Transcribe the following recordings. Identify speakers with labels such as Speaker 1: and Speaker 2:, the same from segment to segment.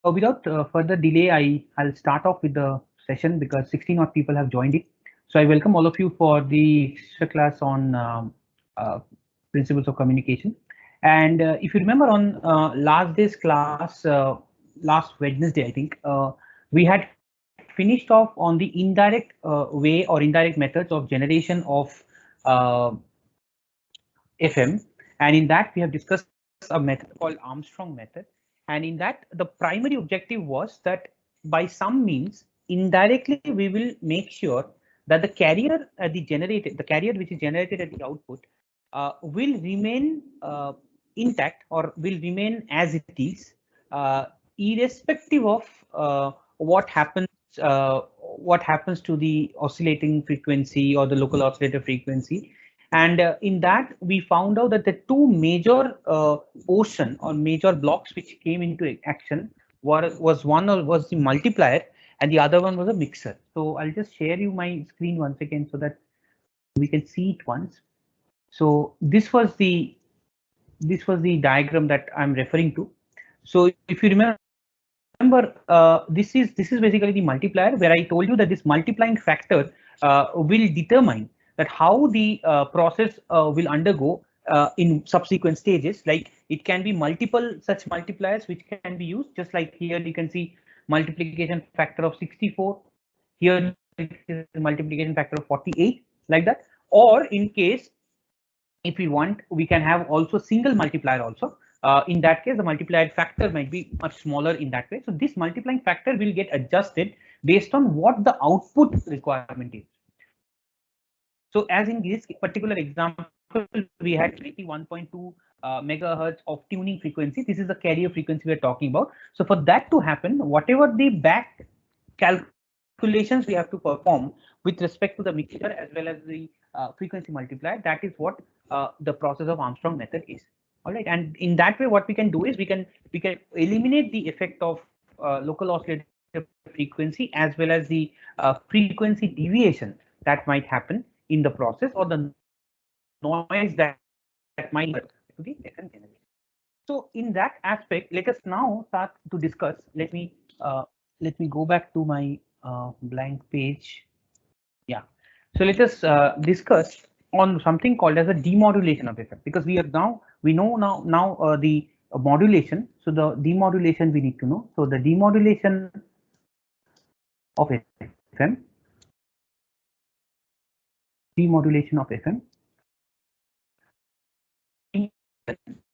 Speaker 1: Without further delay, I'll start off with the session because 16 odd people have joined it. So I welcome all of you for the extra class on uh, principles of communication. And if you remember on last day's class, last Wednesday, I think we had finished off on the indirect way or indirect methods of generation of uh, FM, and in that we have discussed a method called Armstrong method. And in that, the primary objective was that by some means, indirectly, we will make sure that the carrier at the carrier which is generated at the output will remain intact or will remain as it is, irrespective of what happens what happens to the oscillating frequency or the local oscillator frequency. And in that, we found out that the two major portion or major blocks which came into action was one was the multiplier and the other one was a mixer. So I'll just share you my screen once again so that we can see it once. So this was the diagram that I'm referring to. So if you remember, this is basically the multiplier where I told you that this multiplying factor will determine that how the process will undergo in subsequent stages. Like it can be multiple such multipliers which can be used, just like here you can see multiplication factor of 64. Here it is multiplication factor of 48, like that. Or in case if we want, we can have also single multiplier also. In that case, the multiplied factor might be much smaller in that way. So this multiplying factor will get adjusted based on what the output requirement is. So as in this particular example, we had 21.2 megahertz of tuning frequency. This is the carrier frequency we are talking about. So for that to happen, whatever the back calculations we have to perform with respect to the mixture as well as the frequency multiplier, that is what the process of Armstrong method is. All right, and in that way, what we can do is we can eliminate the effect of local oscillator frequency as well as the frequency deviation that might happen in the process or the noise that might to the FM generation. So in that aspect, let us now start to discuss. Let me go back to my blank page. Yeah. So let us discuss on something called as a demodulation of effect, because we know now the modulation. So the demodulation we need to know. So the demodulation of FM,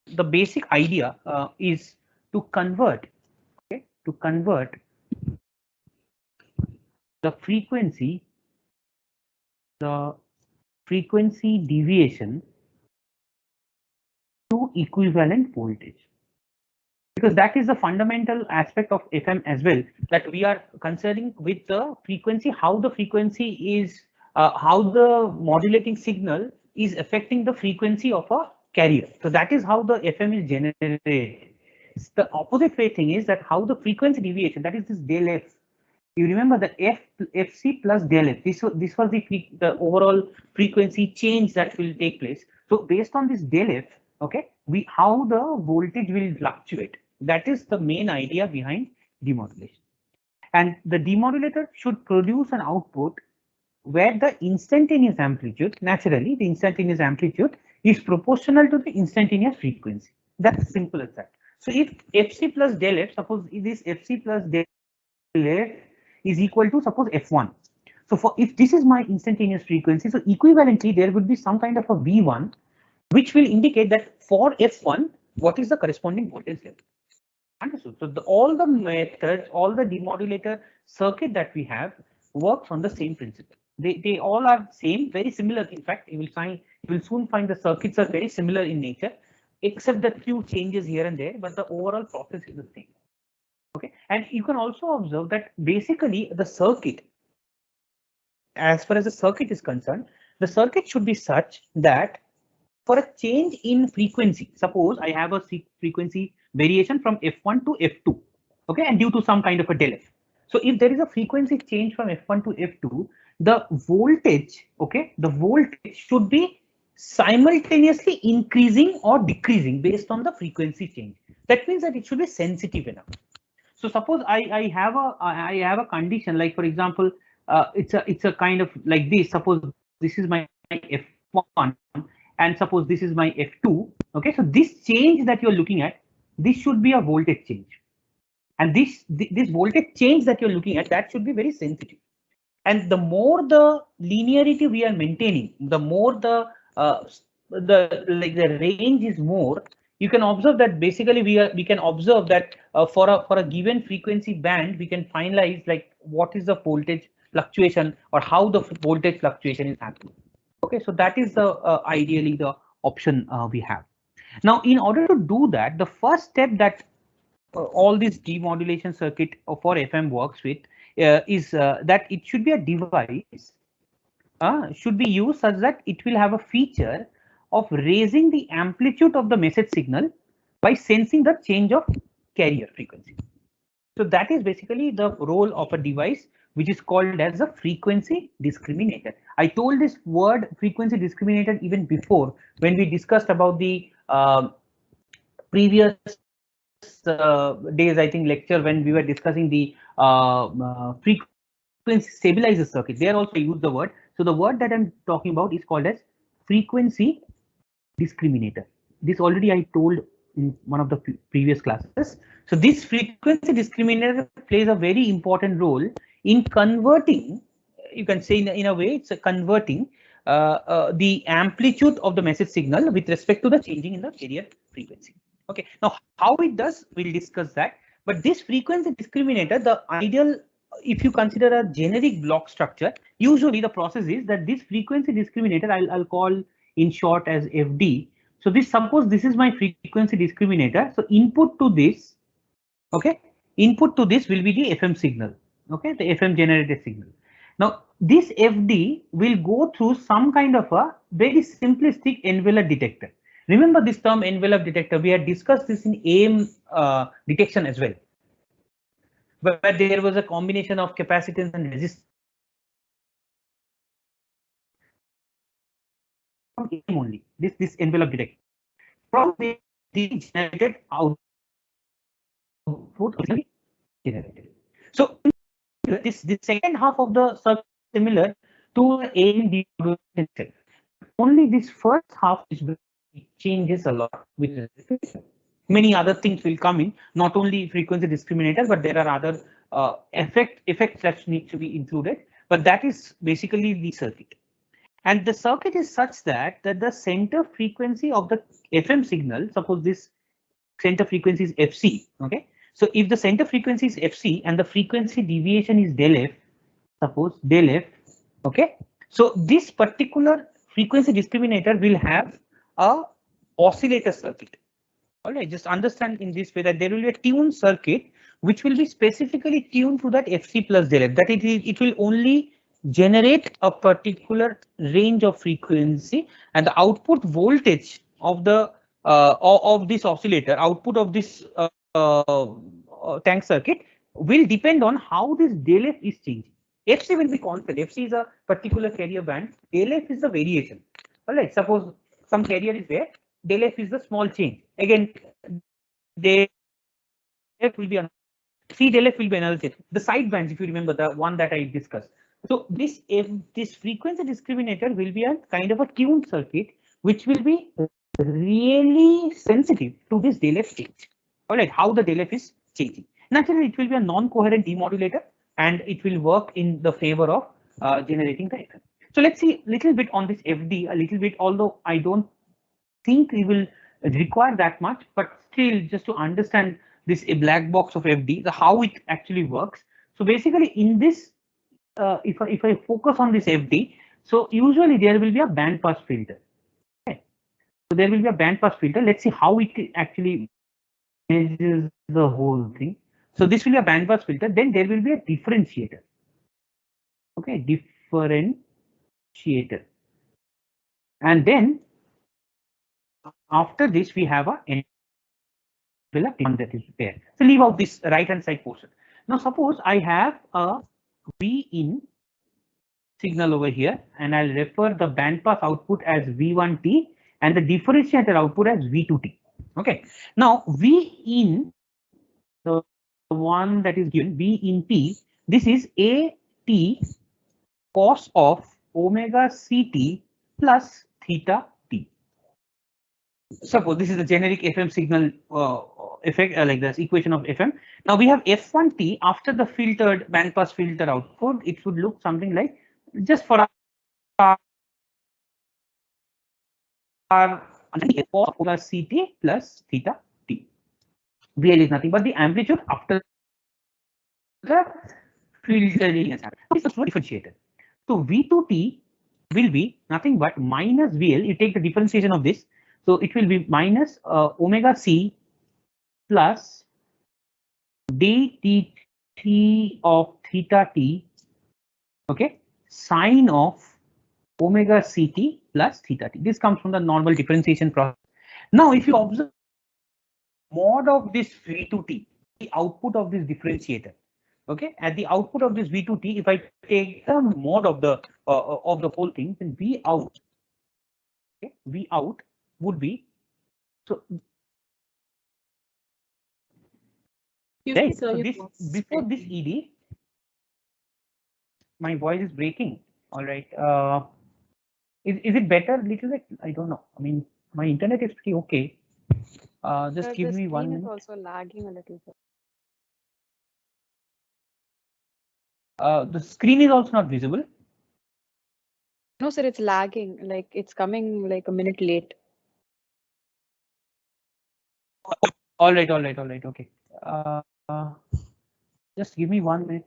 Speaker 1: the basic idea is to convert, okay, to convert the frequency deviation to equivalent voltage, because that is the fundamental aspect of FM as well, that we are concerning with the frequency, how the frequency is, how the modulating signal is affecting the frequency of a carrier. So that is how the FM is generated. The opposite way thing is that how the frequency deviation, that is this del F. You remember the FC plus del F. This was the overall frequency change that will take place. So based on this del F, okay, how the voltage will fluctuate. That is the main idea behind demodulation. And the demodulator should produce an output where the instantaneous amplitude, naturally, the instantaneous amplitude is proportional to the instantaneous frequency. That's simple as that. So if FC plus del F, suppose this FC plus del F is equal to suppose F1. So if this is my instantaneous frequency, so equivalently there would be some kind of a V1, which will indicate that for F1, what is the corresponding voltage level. Understood. So all the methods, all the demodulator circuit that we have works on the same principle. They all are same, very similar. In fact, you will soon find the circuits are very similar in nature, except that few changes here and there, but the overall process is the same. Okay, and you can also observe that basically the circuit, as far as the circuit is concerned, the circuit should be such that for a change in frequency, suppose I have a frequency variation from F1 to F2, okay, and due to some kind of a del F. So if there is a frequency change from F1 to F2, the voltage, okay, the voltage should be simultaneously increasing or decreasing based on the frequency change. That means that it should be sensitive enough. So suppose I have a condition, like for example, it's a kind of like this. Suppose this is my F1 and suppose this is my F2. Okay, so this change that you're looking at, this should be a voltage change, and this voltage change that you're looking at, that should be very sensitive. And the more the linearity we are maintaining, the more the range is more. You can observe that basically we can observe that for a given frequency band, we can finalize like what is the voltage fluctuation or how the voltage fluctuation is happening. Okay, so that is the ideally the option we have. Now, in order to do that, the first step that all this demodulation circuit for FM works with is that it should be a device should be used such that it will have a feature of raising the amplitude of the message signal by sensing the change of carrier frequency. So that is basically the role of a device which is called as a frequency discriminator. I told this word frequency discriminator even before when we discussed about the previous days, I think lecture, when we were discussing the frequency stabilizer circuit. There also I use the word. So the word that I'm talking about is called as frequency discriminator. This already I told in one of the previous classes. So this frequency discriminator plays a very important role in converting, you can say in a way, it's a converting the amplitude of the message signal with respect to the changing in the carrier frequency. Okay, now how it does, we'll discuss that. But this frequency discriminator, the ideal, if you consider a generic block structure, usually the process is that this frequency discriminator, I'll call in short as FD. So this, suppose this is my frequency discriminator. So input to this, okay, input to this will be the FM signal, okay, the FM generated signal. Now this FD will go through some kind of a very simplistic envelope detector. Remember this term envelope detector, we had discussed this in AM detection as well, where there was a combination of capacitance and resistance. From AM only, this envelope detector. From the generated output generated. So this second half of the circuit is similar to AM demodulation. Only this first half is changes a lot with many other things will come in, not only frequency discriminator, but there are other effects that need to be included. But that is basically the circuit. And the circuit is such that the center frequency of the FM signal, suppose this center frequency is FC, okay? So if the center frequency is FC and the frequency deviation is del F, suppose del F, okay? So this particular frequency discriminator will have a oscillator circuit. All right, just understand in this way that there will be a tuned circuit which will be specifically tuned to that FC plus del F, that it will only generate a particular range of frequency, and the output voltage of the of this oscillator, output of this tank circuit will depend on how this del F is changing. FC will be constant. FC is a particular carrier band. Del F is the variation. All right, suppose some carrier is there. Del F is the small change. Again, del F will be another. C del F will be another change. The side bands, if you remember, the one that I discussed. So this frequency discriminator will be a kind of a tuned circuit which will be really sensitive to this del F change. All right, how the del F is changing. Naturally, it will be a non-coherent demodulator, and it will work in the favor of generating the FM. So let's see a little bit on this FD, a little bit, although I don't think we will require that much, but still just to understand this a black box of FD, the how it actually works. So basically in this, if I focus on this FD, so usually there will be a band pass filter. Okay. So there will be a band pass filter. Let's see how it actually manages the whole thing. So this will be a band pass filter. Then there will be a differentiator. Okay, differentiator. And then after this, we have a envelope that is there. So leave out this right hand side portion. Now suppose I have a V in signal over here, and I'll refer the band pass output as V1T and the differentiator output as V2T. Okay. Now V in, the one that is given V in T, this is A T cos of omega CT plus theta T. Suppose this is the generic FM signal effect, like this equation of FM. Now we have F1T after the filtered bandpass filter output. It should look something like, just for our omega CT plus theta T. VL is nothing but the amplitude after the filtering has happened. This is differentiated. So V2T will be nothing but minus VL. You take the differentiation of this. So it will be minus omega C plus dT of theta T, okay, sine of omega CT plus theta T. This comes from the normal differentiation process. Now, if you observe mod of this V2T, the output of this differentiator, okay, at the output of this V2T, if I take the mod of the whole thing, then V out, okay, V out would be, so right. So this before this ED, my voice is breaking. All right. Is it better a little bit? I don't know. I mean, my internet is pretty okay. Just give me 1 minute.
Speaker 2: The screen is also lagging a little bit.
Speaker 1: The screen is also not visible.
Speaker 2: No, sir, it's lagging. Like it's coming like a minute late.
Speaker 1: All right. Okay. Just give me 1 minute.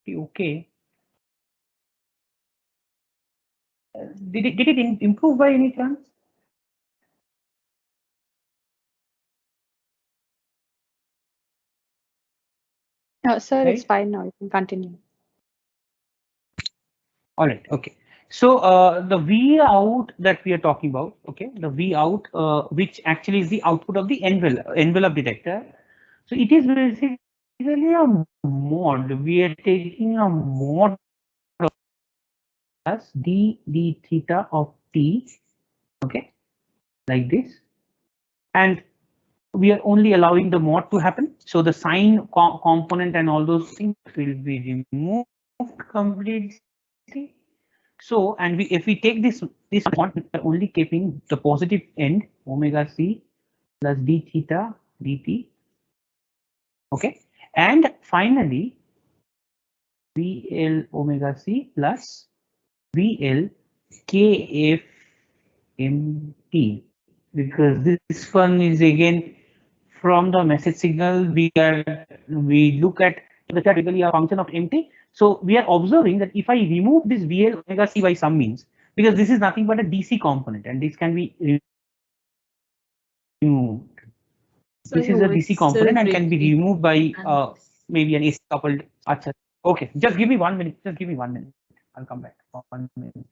Speaker 1: Okay. Did it improve by any chance?
Speaker 2: Sir,
Speaker 1: Right?
Speaker 2: it's fine now. You can continue.
Speaker 1: All right. Okay. So the V out that we are talking about, okay, the V out, which actually is the output of the envelope detector. So it is basically a mod. We are taking a mod plus d theta of t, okay, like this, and we are only allowing the mod to happen. So the sine component and all those things will be removed completely. So, and if we take this mod, we're only keeping the positive end omega c plus d theta dt, okay, and finally VL omega c plus VL kf mt, because this one is again from the message signal. We look at the chart really a function of mt. So we are observing that if I remove this VL omega c by some means, because this is nothing but a DC component and this can be removed. This is a DC component and can be removed by maybe an AC coupled. Okay, just give me 1 minute. Just give me 1 minute. I'll come back. 1 minute.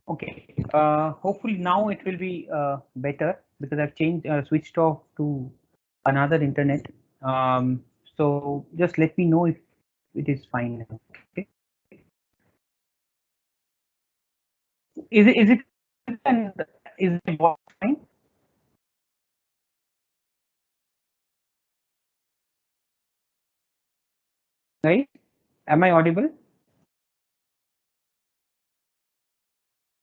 Speaker 1: Okay, hopefully now it will be better because I've changed, switched off to another internet. So just let me know if it is fine now. Okay. Is it and is it fine? Right? Am I audible?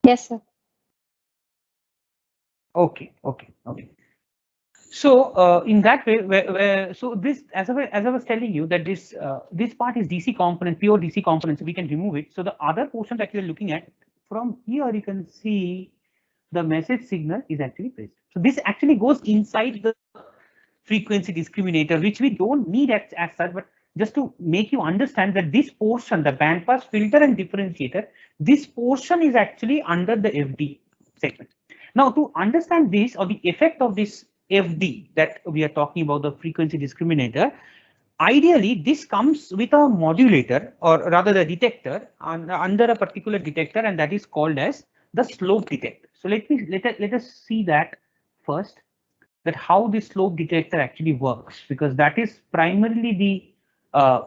Speaker 2: Yes, sir.
Speaker 1: Okay, okay, okay. So in that way, so this as I was telling you that this part is DC component, pure DC component, so we can remove it. So the other portion that you're looking at from here, you can see the message signal is actually placed. So this actually goes inside the frequency discriminator, which we don't need as such, but just to make you understand that this portion, the bandpass filter and differentiator, this portion is actually under the FD segment. Now, to understand this or the effect of this FD that we are talking about, the frequency discriminator, ideally this comes with a modulator or rather the detector under a particular detector, and that is called as the slope detector. So let us see that first, that how the slope detector actually works, because that is primarily the I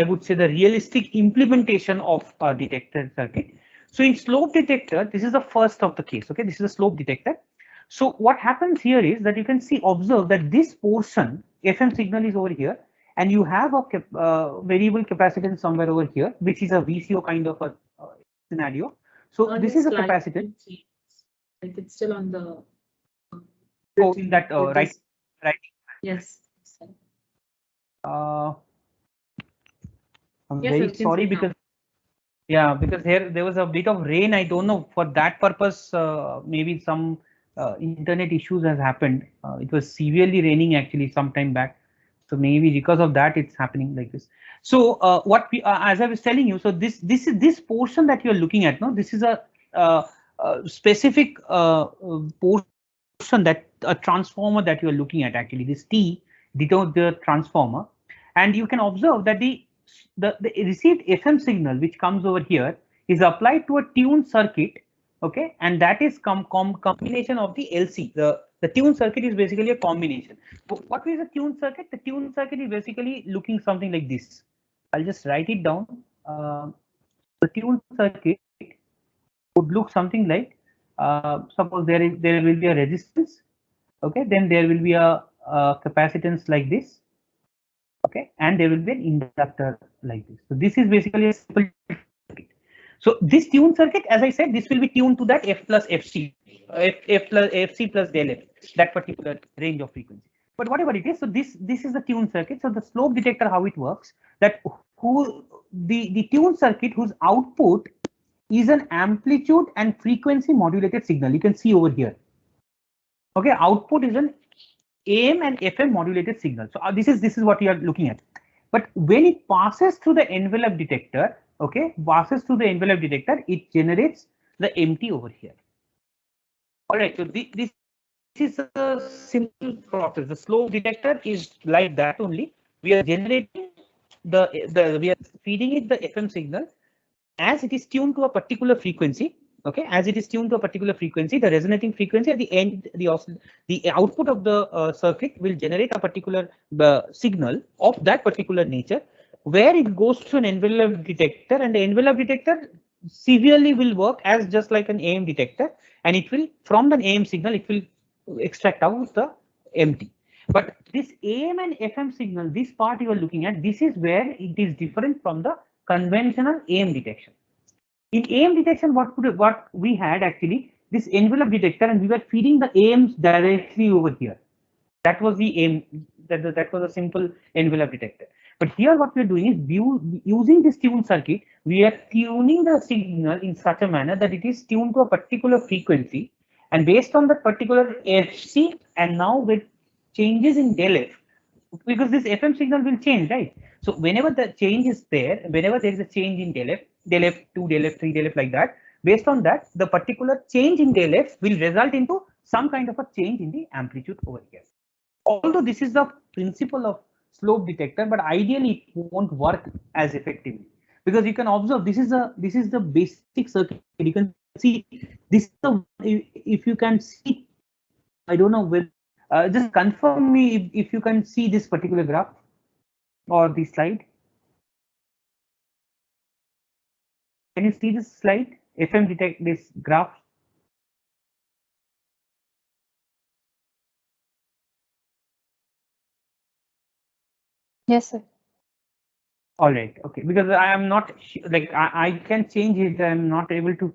Speaker 1: would say the realistic implementation of a detector circuit. So in slope detector, this is the first of the case. Okay, this is a slope detector. So what happens here is that you can see, observe that this portion FM signal is over here, and you have a variable capacitance somewhere over here, which is a VCO kind of a scenario. So this is a capacitance.
Speaker 3: Like it's still on the.
Speaker 1: Oh, in that right.
Speaker 3: Yes.
Speaker 1: I'm
Speaker 3: Yes,
Speaker 1: very
Speaker 3: I can
Speaker 1: sorry
Speaker 3: see now.
Speaker 1: because because there was a bit of rain. I don't know, for that purpose maybe some internet issues has happened. It was severely raining actually some time back, so maybe because of that it's happening like this. So what we, as I was telling you, so this portion that you're looking at, no, this is a specific portion, that a transformer that you are looking at, actually this T denotes the transformer, and you can observe that the received FM signal which comes over here is applied to a tuned circuit. Okay, and that is combination of the LC. The tuned circuit is basically a combination. What is a tuned circuit? The tuned circuit is basically looking something like this. I'll just write it down. The tuned circuit would look something like, suppose there will be a resistance. Okay, then there will be a capacitance like this. Okay, and there will be an inductor like this. So this is basically a simple circuit. So this tuned circuit, as I said, this will be tuned to that F plus FC, F plus FC plus del F, that particular range of frequency. But whatever it is, so this is the tuned circuit. So the slope detector, how it works, that the tuned circuit whose output is an amplitude and frequency modulated signal. You can see over here. Okay, output is an AM and FM modulated signal. So this is what you are looking at. But when it passes through the envelope detector, okay, passes through the envelope detector, it generates the empty over here. All right, so this is a simple process. The slope detector is like that only. We are generating we are feeding it the FM signal as it is tuned to a particular frequency. Okay, as it is tuned to a particular frequency, the resonating frequency at the end, the output of the circuit will generate a particular signal of that particular nature, where it goes to an envelope detector, and the envelope detector severely will work as just like an AM detector, and it will, from the AM signal, it will extract out the empty. But this AM and FM signal, this part you are looking at, this is where it is different from the conventional AM detection. In AM detection, what we had actually this envelope detector, and we were feeding the AMs directly over here. That was the aim. That was a simple envelope detector. But here, what we are doing is using this tuned circuit, we are tuning the signal in such a manner that it is tuned to a particular frequency, and based on that particular FC, and now with changes in del F, because this FM signal will change, right? So whenever the change is there, whenever there is a change in del F 2, del F 3, del F like that, based on that, the particular change in del F will result into some kind of a change in the amplitude over here. Although this is the principle of slope detector, but ideally it won't work as effectively. because you can observe this is the basic circuit. You can see this is the, if you can see, I don't know, will just confirm me if you can see this particular graph or the slide. Can you see this slide? FM detect this graph.
Speaker 2: Yes, sir.
Speaker 1: All right, okay, because I am not like I can change it. I'm not able to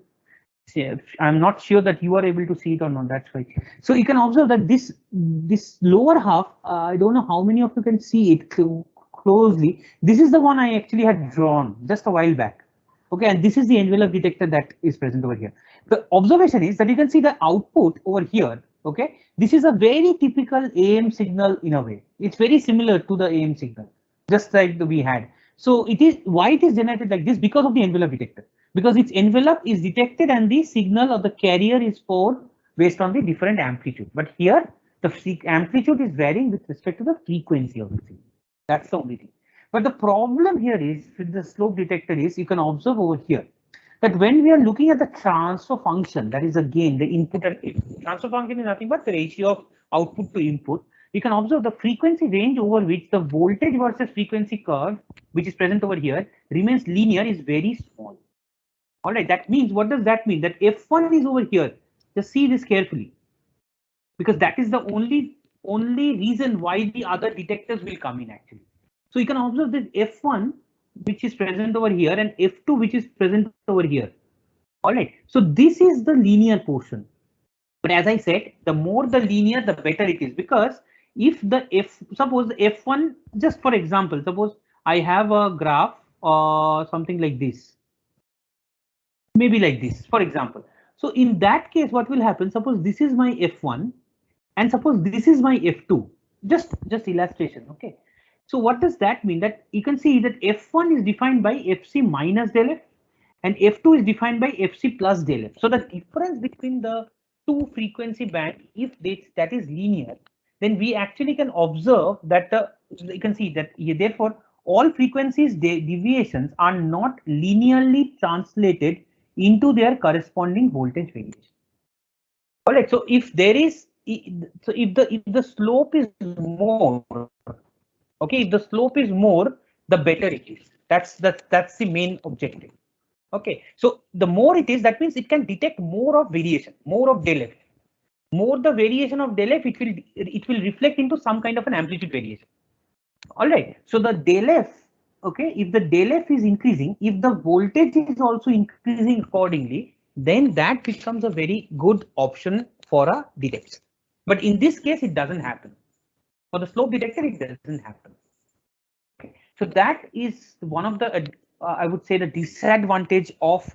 Speaker 1: see. I'm not sure that you are able to see it or not. That's why. So you can observe that this lower half. I don't know how many of you can see it closely. This is the one I actually had drawn just a while back. Okay, and this is the envelope detector that is present over here. The observation is that you can see the output over here. Okay, this is a very typical AM signal in a way. It's very similar to the AM signal, just like we had. So it is why it is generated like this, because of the envelope detector, because its envelope is detected and the signal of the carrier is for based on the different amplitude. But here the amplitude is varying with respect to the frequency of the signal. That's the only thing. But the problem here is with the slope detector is you can observe over here that when we are looking at the transfer function, that is again the input and transfer function is nothing but the ratio of output to input. You can observe the frequency range over which the voltage versus frequency curve, which is present over here, remains linear, is very small. All right, that means, what does that mean? That F1 is over here. Just see this carefully, because that is the only reason why the other detectors will come in actually. So you can observe this F1, which is present over here, and F2, which is present over here. All right, so this is the linear portion. But as I said, the more the linear, the better it is, because if the suppose the F1, just for example, suppose I have a graph something like this, maybe like this, for example. So in that case, what will happen? Suppose this is my F1 and suppose this is my F2, just illustration. Okay. So what does that mean? That you can see that F1 is defined by FC minus del F and F2 is defined by FC plus del F. So the difference between the two frequency band, if that is linear, then we actually can observe that you can see that therefore all frequencies deviations are not linearly translated into their corresponding voltage variation. All right, so if there is, so if the slope is more, okay, if the slope is more, the better it is. That's the main objective. Okay, so the more it is, that means it can detect more of variation, more of del F. More the variation of del F, it will reflect into some kind of an amplitude variation. All right, so the del F, okay, if the del F is increasing, if the voltage is also increasing accordingly, then that becomes a very good option for a detector. But in this case, it doesn't happen. For the slope detector, it doesn't happen. Okay. So that is one of the, I would say, the disadvantage of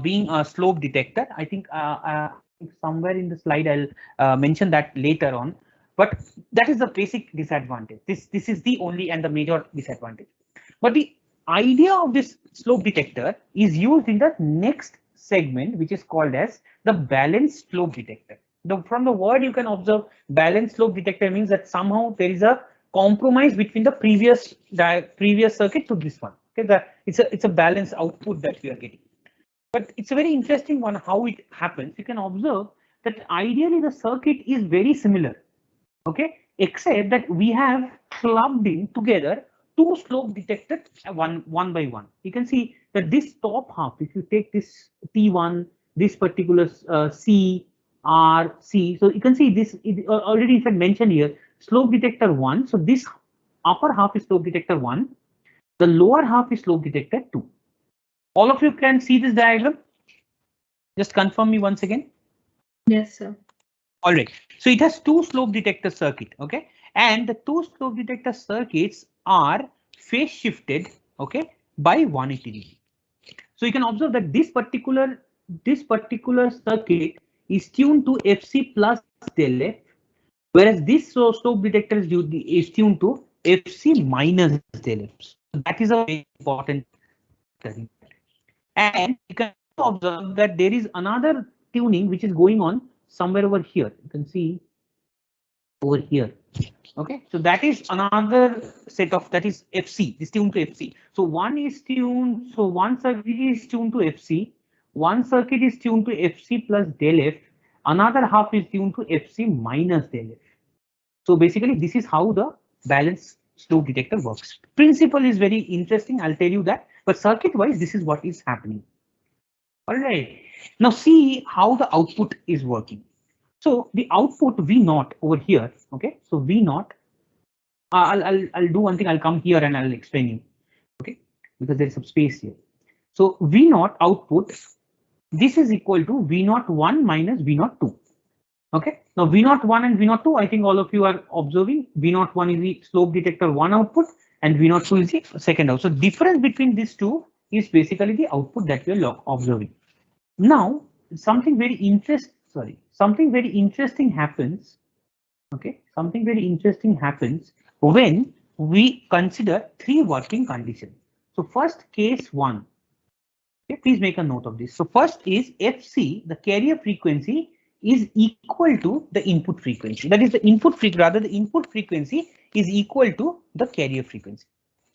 Speaker 1: being a slope detector. I think somewhere in the slide I'll mention that later on. But that is the basic disadvantage. This is the only and the major disadvantage. But the idea of this slope detector is used in the next segment, which is called as the balanced slope detector. From the word you can observe balanced slope detector means that somehow there is a compromise between the previous circuit to this one. Okay, it's a balanced output that we are getting. But it's a very interesting one how it happens. You can observe that ideally the circuit is very similar. Okay, except that we have clubbed in together two slope detectors one by one. You can see that this top half, if you take this T1, this particular C, R, C, so you can see this already it's mentioned here, slope detector 1. So this upper half is slope detector 1, the lower half is slope detector 2. All of you can see this diagram? Just confirm me once again.
Speaker 3: Yes, sir.
Speaker 1: All right, so it has two slope detector circuit, okay, and the two slope detector circuits are phase shifted, okay, by 180 degree. So you can observe that this particular circuit is tuned to FC plus del F, whereas this slope detector is tuned to FC minus del F. So that is a very important thing. And you can observe that there is another tuning which is going on somewhere over here. You can see over here. Okay, so that is another set of, that is FC, is tuned to FC. So one is tuned, so one circuit is tuned to FC, one circuit is tuned to FC plus del F, another half is tuned to FC minus del F. So basically this is how the balanced slope detector works. Principle is very interesting, I'll tell you that, but circuit wise this is what is happening. All right, now see how the output is working. So the output V0 over here, okay, so V0, I'll do one thing, I'll come here and I'll explain you, okay, because there is some space here. So V0 output, this is equal to V01 minus V02. Okay, now V01 and V02, I think all of you are observing. V01 is the slope detector 1 output and V02 is the second output. So difference between these two is basically the output that we are observing. Now something very interesting happens. Okay, something very interesting happens when we consider 3 working conditions. So first, case 1. Okay, please make a note of this. So first is FC, the carrier frequency, is equal to the input frequency. That is the input frequency, rather the input frequency is equal to the carrier frequency.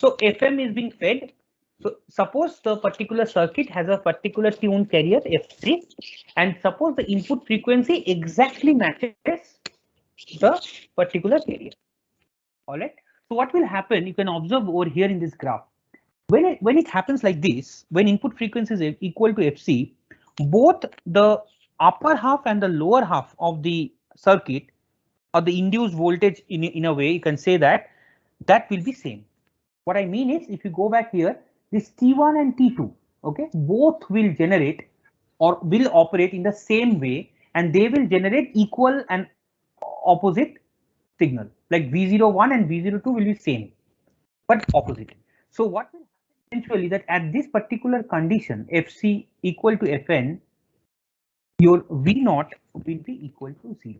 Speaker 1: So FM is being fed. So suppose the particular circuit has a particular tuned carrier FC, and suppose the input frequency exactly matches the particular carrier. All right. So what will happen? You can observe over here in this graph. When it happens like this, when input frequency is equal to FC, both the upper half and the lower half of the circuit, or the induced voltage in a way, you can say that will be same. What I mean is, if you go back here, this T1 and T2, okay, both will generate or will operate in the same way, and they will generate equal and opposite signal. Like V01 and V02 will be same, but opposite. So what will happen eventually, that at this particular condition, FC equal to Fn, your V0 will be equal to 0.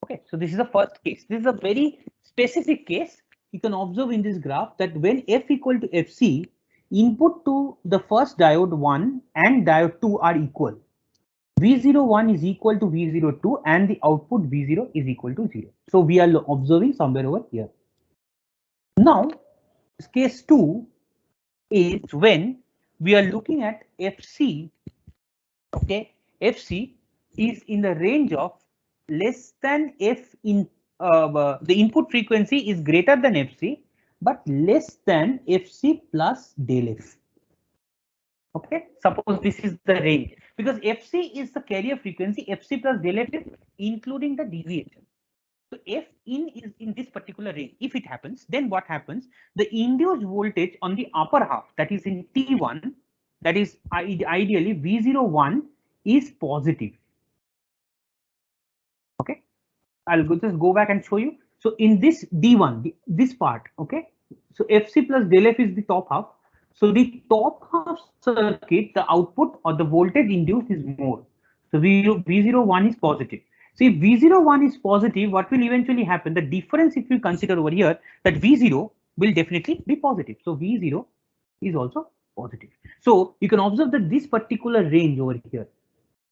Speaker 1: Okay, so this is the first case. This is a very specific case. You can observe in this graph that when F equal to FC, input to the first diode 1 and diode 2 are equal. V01 is equal to V02 and the output V0 is equal to 0. So we are observing somewhere over here. Now, case 2 is when we are looking at FC. Okay, FC is in the range of less than F in the input frequency is greater than FC, but less than FC plus del F. Okay, suppose this is the range, because FC is the carrier frequency, FC plus del F is including the deviation. So F in is in this particular range. If it happens, then what happens? The induced voltage on the upper half, that is in T1, that is ideally V01 is positive. Okay, I'll just go back and show you. So in this D1, this part, okay, so FC plus del F is the top half. So the top half circuit, the output or the voltage induced is more. So V01 is positive. So if V01 is positive, what will eventually happen? The difference, if you consider over here, that V0 will definitely be positive. So V0 is also positive. So you can observe that this particular range over here,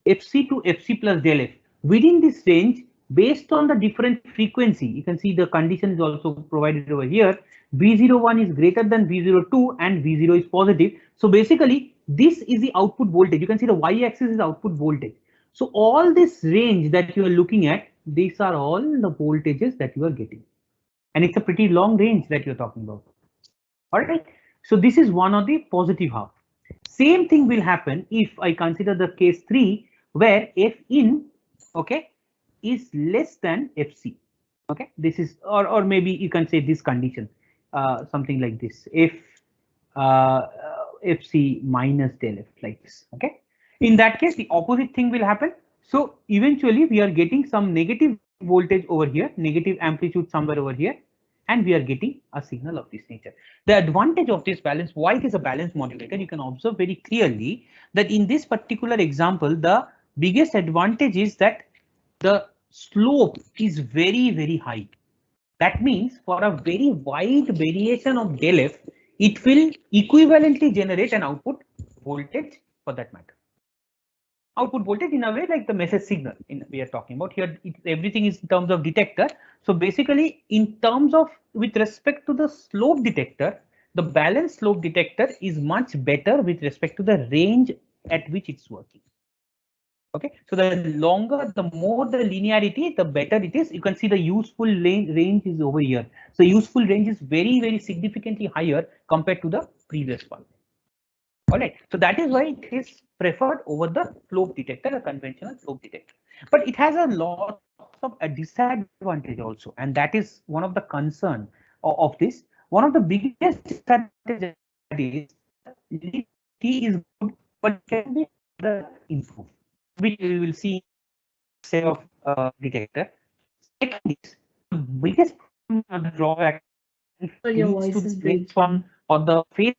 Speaker 1: FC to FC plus del F, within this range, based on the different frequency, you can see the condition is also provided over here. V01 is greater than V02 and V0 is positive. So basically, this is the output voltage. You can see the y-axis is output voltage. So all this range that you are looking at, these are all the voltages that you are getting. And it's a pretty long range that you're talking about. All right. So this is one of the positive half. Same thing will happen if I consider the case 3, where F in, okay, is less than FC. Okay, this is, or maybe you can say this condition, something like this, if FC minus del F, like this. Okay, in that case, the opposite thing will happen. So eventually we are getting some negative voltage over here, negative amplitude somewhere over here, and we are getting a signal of this nature. The advantage of this balance, why it is a balance modulator, you can observe very clearly that in this particular example, the biggest advantage is that the slope is very, very high. That means for a very wide variation of del F, it will equivalently generate an output voltage for that matter. output voltage in a way like the message signal we are talking about here. Everything is in terms of detector. So basically, in terms of with respect to the slope detector, the balanced slope detector is much better with respect to the range at which it's working. Okay, so the longer, the more the linearity, the better it is. You can see the useful range is over here. So useful range is very, very significantly higher compared to the previous one. All right, so that is why it is preferred over the slope detector, a conventional slope detector. But it has a lot of a disadvantage also, and that is one of the concern of this. One of the biggest disadvantages is T is good, but can be the improved, which we will see say of detector. Second is the biggest drawback
Speaker 3: So your
Speaker 1: leads
Speaker 3: voice
Speaker 1: to
Speaker 3: is
Speaker 1: the
Speaker 3: breaking.
Speaker 1: next one or the phase.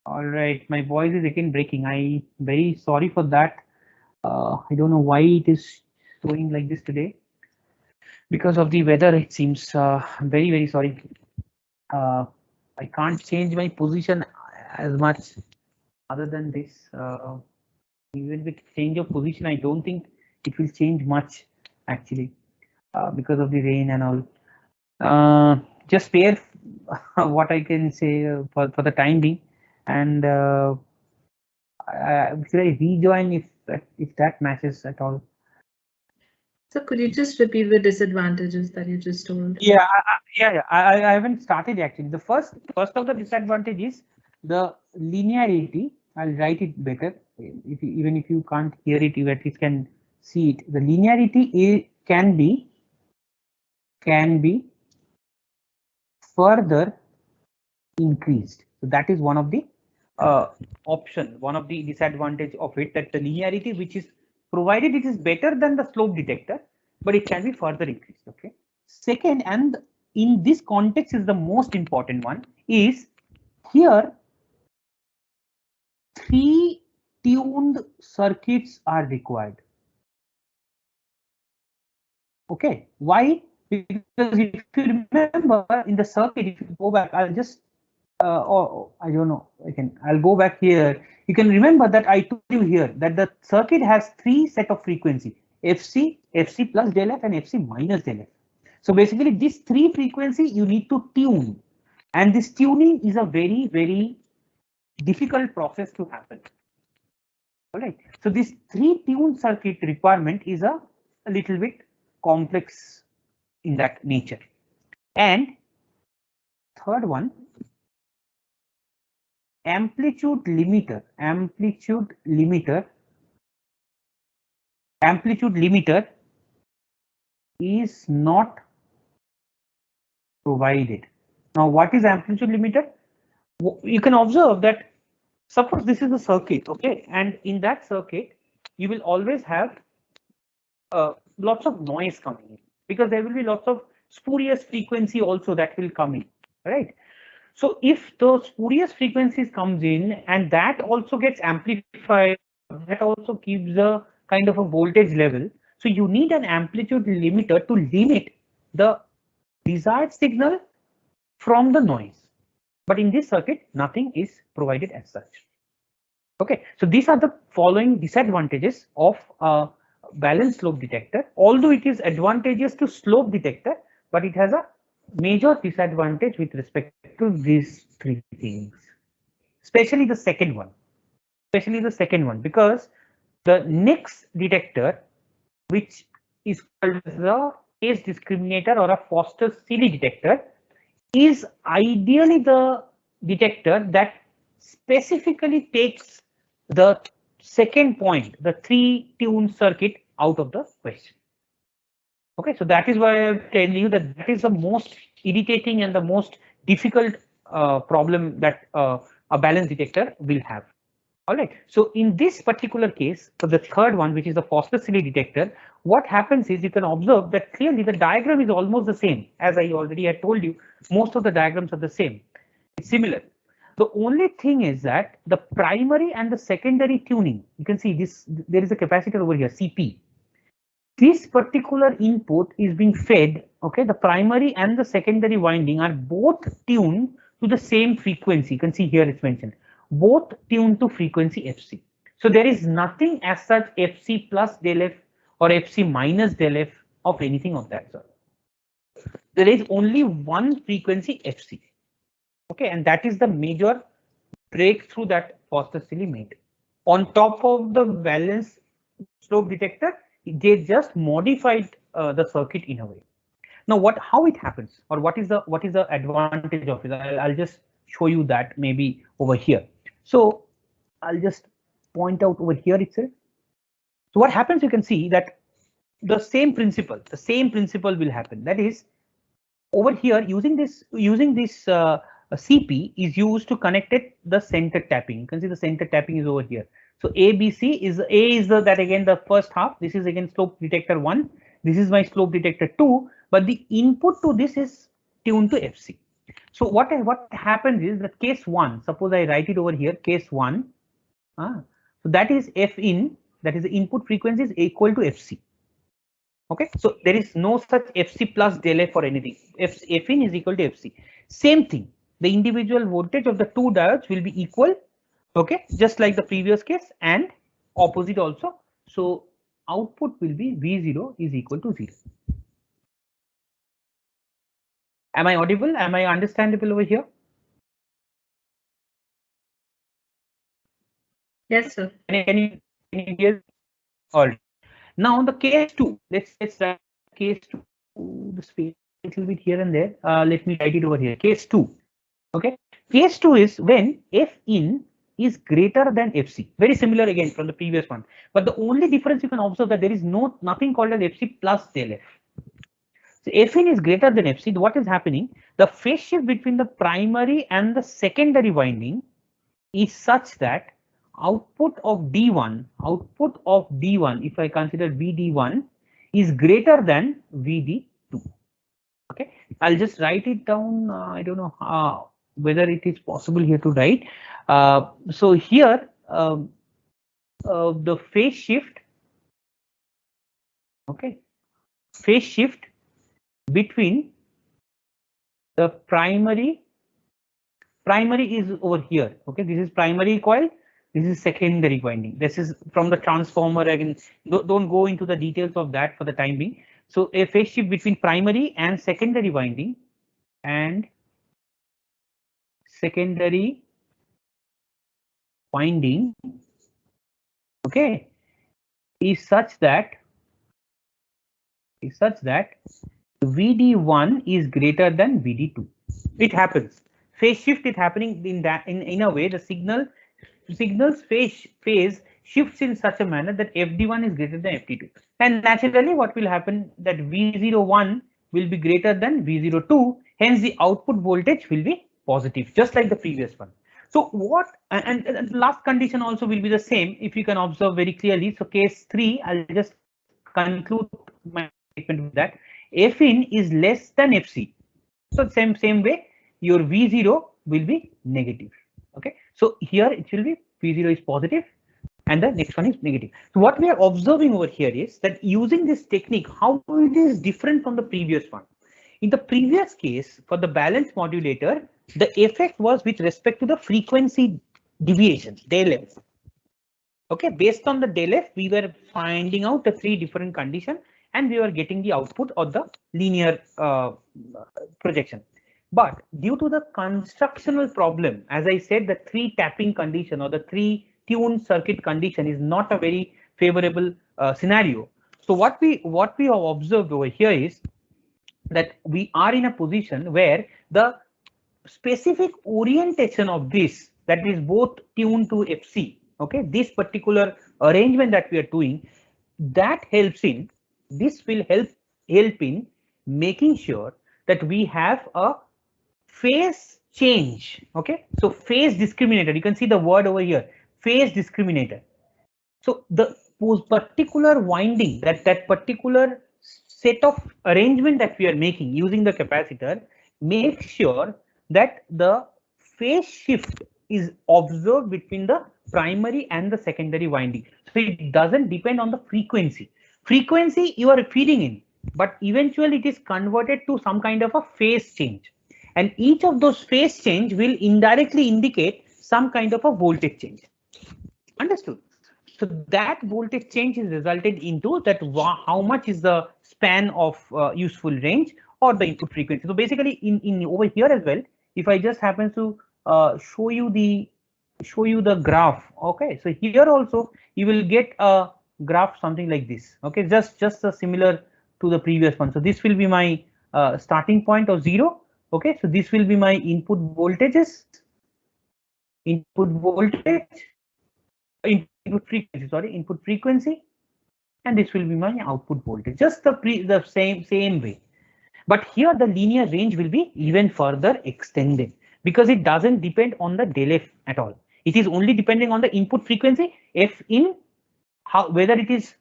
Speaker 1: All right, my voice is again breaking. I very sorry for that. I don't know why it is showing like this today. Because of the weather, it seems. I'm very, very sorry. I can't change my position as much other than this. Even with change of position, I don't think it will change much actually because of the rain and all. Just spare what I can say for the time being, and should I rejoin if that matches at all?
Speaker 3: So could you just repeat the disadvantages that you just told?
Speaker 1: Yeah, I haven't started actually. The first of the disadvantage is the linearity. I'll write it better. Even if you can't hear it, you at least can see it. The linearity can be further increased. So that is one of the option, one of the disadvantage of it, that the linearity which is provided, it is better than the slope detector, but it can be further increased. Okay. Second, and in this context is the most important one, is here 3 tuned circuits are required. Okay, why? Because if you remember in the circuit, if you go back, I'll just I don't know. I'll go back here. You can remember that I told you here that the circuit has 3 set of frequency: FC, FC plus del F, and FC minus del F. So basically, these 3 frequency you need to tune, and this tuning is a very, very difficult process to happen. All right. So this 3 tuned circuit requirement is a little bit complex in that nature. And third one, amplitude limiter is not provided. Now, what is amplitude limiter? You can observe that suppose this is a circuit, okay, and in that circuit you will always have lots of noise coming in, because there will be lots of spurious frequency also that will come in, right? So if those spurious frequencies comes in and that also gets amplified, that also keeps a kind of a voltage level. So you need an amplitude limiter to limit the desired signal from the noise. But in this circuit, nothing is provided as such. Okay, so these are the following disadvantages of a balanced slope detector. Although it is advantageous to slope detector, but it has a major disadvantage with respect to these 3 things, especially the second one, because the next detector, which is called the phase discriminator or a Foster-Seeley detector, is ideally the detector that specifically takes the second point, the 3 tune circuit, out of the question. Okay, so that is why I tell you that is the most irritating and the most difficult problem that a balance detector will have. All right. So in this particular case, for the third one, which is the Foster-Seeley detector, what happens is you can observe that clearly the diagram is almost the same. As I already had told you, most of the diagrams are the same. It's similar. The only thing is that the primary and the secondary tuning, you can see this, there is a capacitor over here, CP. This particular input is being fed, okay, the primary and the secondary winding are both tuned to the same frequency. You can see here it's mentioned, both tuned to frequency FC. So there is nothing as such Fc plus del F or Fc minus del F of anything of that sort. There is only one frequency Fc. Okay, and that is the major breakthrough that Foster Cilley made. On top of the valence slope detector, they just modified the circuit in a way. Now, how it happens, or what is the advantage of it? I'll just show you that maybe over here. So I'll just point out over here itself. So what happens? You can see that the same principle will happen. That is, over here using this CP is used to connect it the center tapping. You can see the center tapping is over here. So ABC is that again the first half. This is again slope detector 1. This is my slope detector 2. But the input to this is tuned to Fc. So what happens is that case 1. Suppose I write it over here. Case 1. So that is F in. That is the input frequency is equal to Fc. Okay, so there is no such Fc plus del F or anything. F in is equal to Fc. Same thing. The individual voltage of the two diodes will be equal. Okay, just like the previous case, and opposite also. So output will be V0 is equal to 0. Am I audible? Am I understandable over here?
Speaker 3: Yes, sir.
Speaker 1: Can you hear? All right. Now the case 2. Let's write case 2. The space a little bit here and there. Let me write it over here. Case 2. Okay. Case 2 is when F in is greater than Fc. Very similar again from the previous one. But the only difference you can observe that there is nothing called as Fc plus del F. So F in is greater than Fc. What is happening? The phase shift between the primary and the secondary winding is such that output of D1, if I consider VD1 is greater than VD2. Okay, I'll just write it down. I don't know whether it is possible here to write. So here the phase shift, okay, phase shift between the primary is over here. Okay, this is primary coil. This is secondary winding. This is from the transformer. Again, don't go into the details of that for the time being. So a phase shift between primary and secondary winding okay, is such that VD1 is greater than VD2. It happens. Phase shift is happening in a way the signal's phase shifts in such a manner that FD1 is greater than FD2. And naturally what will happen that V01 will be greater than V02. Hence the output voltage will be positive, just like the previous one. So what, and the last condition also will be the same if you can observe very clearly. So case 3, I'll just conclude my statement with that. F in is less than Fc. So same way your V0 will be negative. Okay, so here it will be V0 is positive and the next one is negative. So what we are observing over here is that using this technique, how it is different from the previous one. In the previous case, for the balance modulator, the effect was with respect to the frequency deviation, del F. Okay, based on the del F, we were finding out the 3 different conditions and we were getting the output of the linear projection. But due to the constructional problem, as I said, the 3 tapping condition or the 3 tune circuit condition is not a very favorable scenario. So what we have observed over here is that we are in a position where the specific orientation of this, that is both tuned to Fc, okay, this particular arrangement that we are doing, that helps in, this will help in making sure that we have a phase change. Okay, so phase discriminator, you can see the word over here, phase discriminator. So the particular winding, that particular set of arrangement that we are making using the capacitor, make sure that the phase shift is observed between the primary and the secondary winding. So it doesn't depend on the frequency. Frequency you are feeding in, but eventually it is converted to some kind of a phase change. And each of those phase change will indirectly indicate some kind of a voltage change. Understood? So that voltage change is resulted into that how much is the span of useful range or the input frequency. So basically in over here as well, if I just happen to show you the graph, okay, so here also you will get a graph something like this, okay, just a similar to the previous one. So this will be my starting point of 0, okay, so this will be my input voltages, input frequency, and this will be my output voltage, just the same way. But here the linear range will be even further extended because it doesn't depend on the del f at all. It is only depending on the input frequency f in whether it is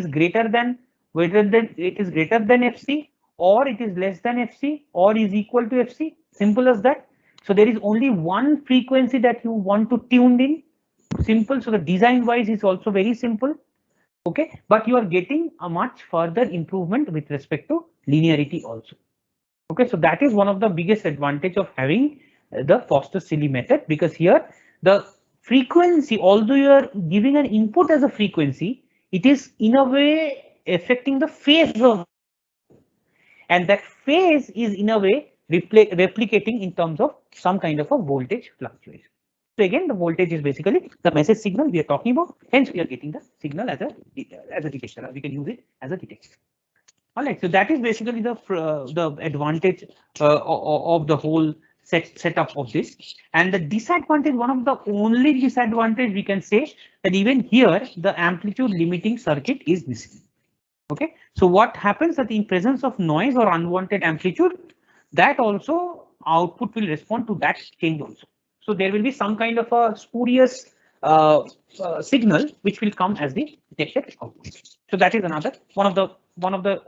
Speaker 1: greater than fc, or it is less than fc, or is equal to fc. Simple as that. So there is only one frequency that you want to tune in. Simple. So the design wise is also very simple. Okay, but you are getting a much further improvement with respect to linearity also. Okay, so that is one of the biggest advantage of having the Foster-Seeley method, because here the frequency, although you are giving an input as a frequency, it is in a way affecting the phase of, and that phase is in a way replicating in terms of some kind of a voltage fluctuation. So again, the voltage is basically the message signal we are talking about. Hence, we are getting the signal as a detector. We can use it as a detector. All right. So that is basically the advantage of the whole setup of this. And the disadvantage, one of the only disadvantage we can say, that even here the amplitude limiting circuit is missing. Okay. So what happens that in presence of noise or unwanted amplitude, that also output will respond to that change also. So there will be some kind of a spurious signal which will come as the detected output. So that is another one of the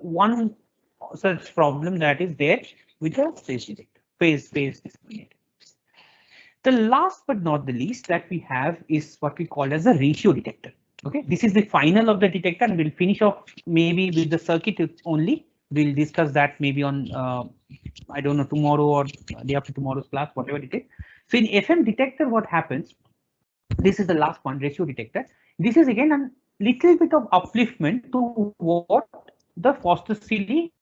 Speaker 1: such problem that is there with the phase detector, phase discriminator. The last but not the least that we have is what we call as a ratio detector. Okay, this is the final of the detector, and we'll finish off maybe with the circuit only. We'll discuss that maybe on I don't know, tomorrow or day after tomorrow's class, whatever it is. So in FM detector, what happens? This is the last one, ratio detector. This is again a little bit of upliftment to what the Foster-Seeley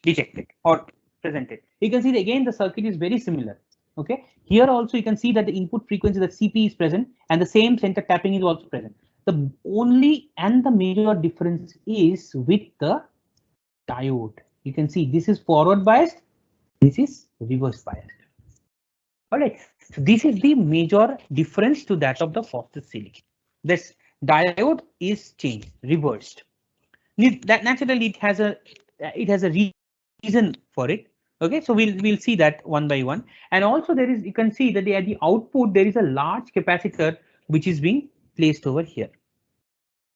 Speaker 1: detected or presented. You can see that again the circuit is very similar. Okay, here also you can see that the input frequency, the CP, is present, and the same center tapping is also present. The only and the major difference is with the diode. You can see this is forward biased, this is reverse biased. All right, so this is the major difference to that of the Foster-Seeley. This diode is changed, reversed. That naturally it has a reason for it. Okay, so we'll see that one by one. And also there is, you can see that at the output there is a large capacitor which is being placed over here.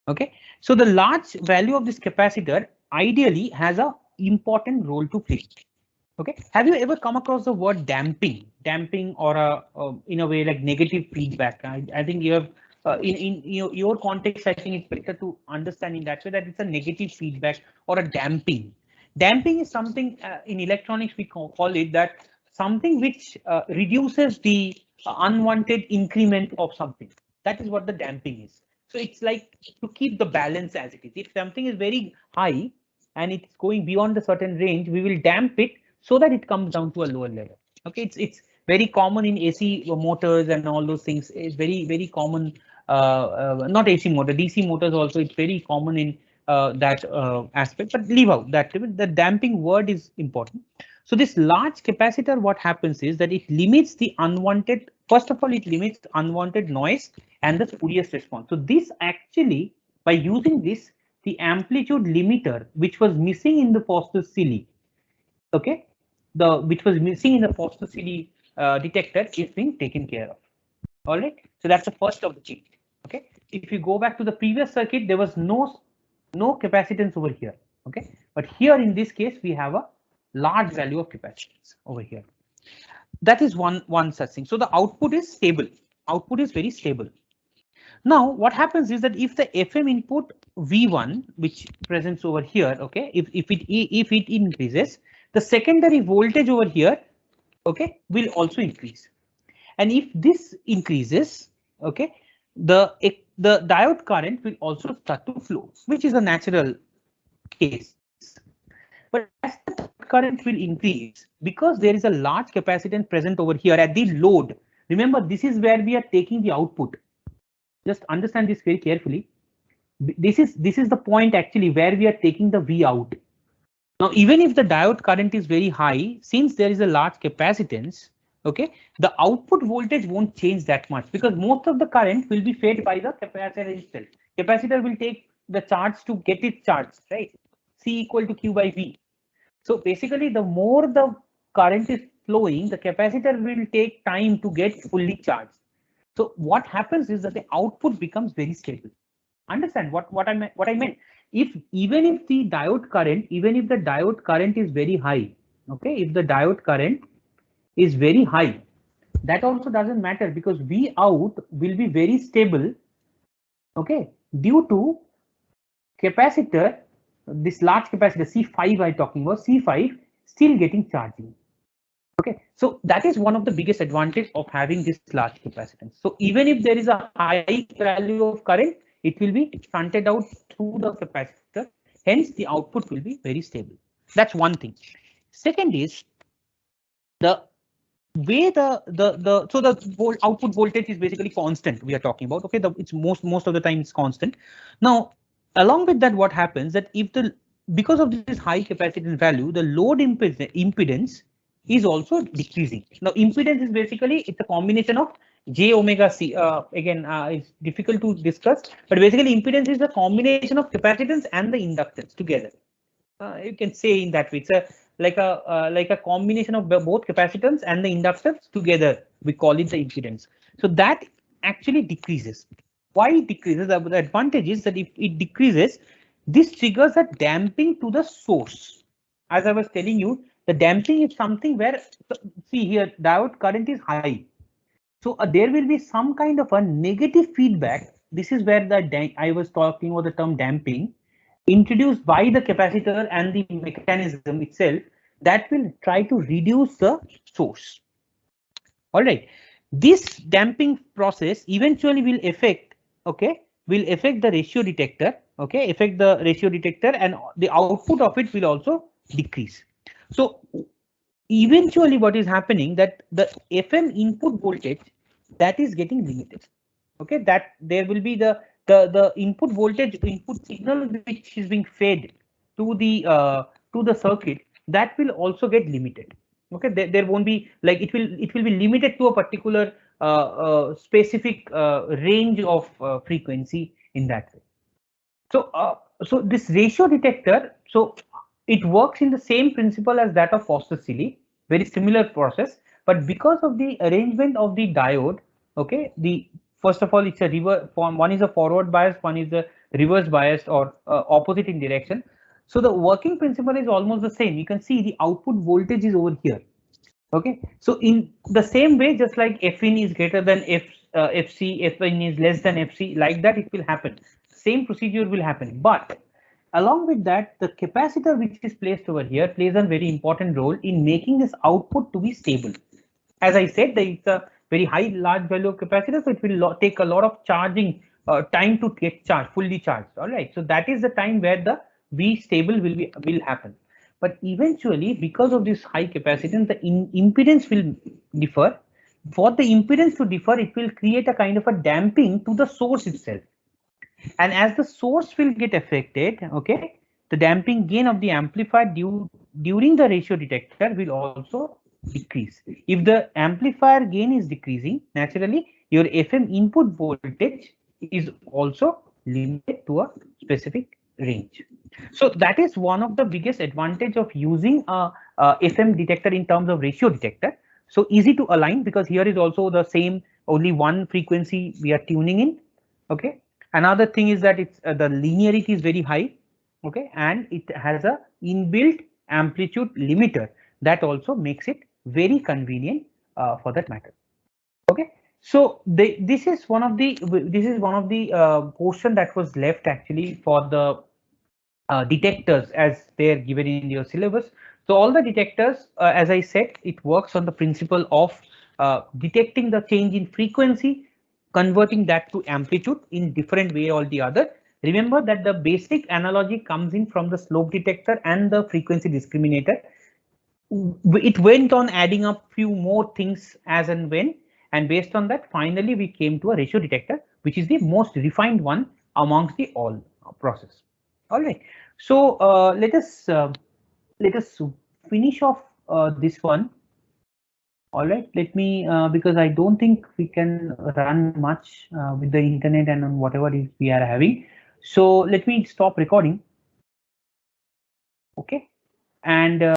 Speaker 1: Okay, so the large value of this capacitor ideally has a important role to play. Okay, have you ever come across the word damping or in a way like negative feedback? I think you have in your context, I think it's better to understand in that way that it's a negative feedback or a damping. Damping is something in electronics we call it that something which reduces the unwanted increment of something. That is what the damping is. So it's like to keep the balance as it is. If something is very high and it's going beyond a certain range, we will damp it so that it comes down to a lower level. Okay, it's very common in AC motors and all those things. It's very common. Not AC motor, DC motors also. It's very common in that aspect. But leave out that the damping word is important. So this large capacitor, what happens is that it limits the unwanted. First of all, it limits unwanted noise and the spurious response. So this actually, by using this, the amplitude limiter, which was missing in the Foster-Seeley, okay, which was missing in the Foster-Seeley detector, is being taken care of. All right, so that's the first of the change. Okay, if you go back to the previous circuit, there was no capacitance over here. Okay, but here in this case we have a large value of capacitance over here. That is one such thing. So the output is stable. Output is very stable. Now what happens is that if the FM input V1, which presents over here, okay, if it increases, the secondary voltage over here, okay, will also increase. And if this increases, okay, the the diode current will also start to flow, which is a natural case. But as the current will increase, because there is a large capacitance present over here at the load. Remember, this is where we are taking the output. Just understand this very carefully. This is the point actually where we are taking the V out. Now, even if the diode current is very high, since there is a large capacitance, okay, the output voltage won't change that much because most of the current will be fed by the capacitor itself. Capacitor will take the charge to get it charged, right? C equal to Q by V. So basically, the more the current is flowing, the capacitor will take time to get fully charged. So what happens is that the output becomes very stable. Understand what I meant? Even if the diode current is very high, okay, if the diode current is very high, that also doesn't matter because V out will be very stable, okay, due to capacitor, this large capacitor C5 I'm talking about, C5 still getting charging. Okay, so that is one of the biggest advantage of having this large capacitance. So even if there is a high value of current, it will be shunted out through the capacitor. Hence, the output will be very stable. That's one thing. Second is the way the output voltage is basically constant. We are talking about, okay, it's most of the time it's constant. Now, along with that, what happens that if because of this high capacitance value, the load impedance is also decreasing. Now, impedance is basically it's a combination of J omega C. Again, it's difficult to discuss, but basically impedance is the combination of capacitance and the inductance together. You can say in that way, it's like a combination of both capacitance and the inductance together. We call it the impedance. So that actually decreases. Why it decreases? The advantage is that if it decreases, this triggers a damping to the source. As I was telling you, the damping is something where, see here, diode current is high. So there will be some kind of a negative feedback. This is where I was talking about the term damping, introduced by the capacitor and the mechanism itself that will try to reduce the source. All right, this damping process eventually will affect, okay, the ratio detector, okay, and the output of it will also decrease. So eventually what is happening that the FM input voltage that is getting limited, okay, that there will be the input voltage, input signal which is being fed to the circuit, that will also get limited. Okay, there won't be like it will be limited to a particular specific range of frequency in that way. So this ratio detector, so it works in the same principle as that of Foster-Seeley, very similar process, but because of the arrangement of the diode, okay, first of all, it's a reverse form. One is a forward bias, one is the reverse biased or opposite in direction. So the working principle is almost the same. You can see the output voltage is over here. Okay, so in the same way, just like Fin is greater than FC, Fin is less than FC, like that it will happen. Same procedure will happen. But along with that, the capacitor which is placed over here plays a very important role in making this output to be stable. As I said, there is a very large value of capacitor, so it will take a lot of charging time to get charged, fully charged. All right, so that is the time where the V stable will happen. But eventually, because of this high capacitance, the impedance will differ. For the impedance to differ, it will create a kind of a damping to the source itself. And as the source will get affected, okay, the damping gain of the amplifier during the ratio detector will also decrease. If the amplifier gain is decreasing, naturally, your FM input voltage is also limited to a specific range. So that is one of the biggest advantage of using a FM detector in terms of ratio detector. So easy to align because here is also the same, only one frequency we are tuning in. Okay. Another thing is that it's the linearity is very high. Okay, and it has a inbuilt amplitude limiter that also makes it very convenient for that matter. Okay, so this is one of the portion that was left actually for the detectors as they're given in your syllabus. So all the detectors, as I said, it works on the principle of detecting the change in frequency converting that to amplitude in different way or the other. Remember that the basic analogy comes in from the slope detector and the frequency discriminator. It went on adding up few more things as and when, and based on that, finally we came to a ratio detector, which is the most refined one amongst the all process. All right. So let us finish off this one. All right, let me, because I don't think we can run much with the internet and on whatever we are having. So let me stop recording. Okay, and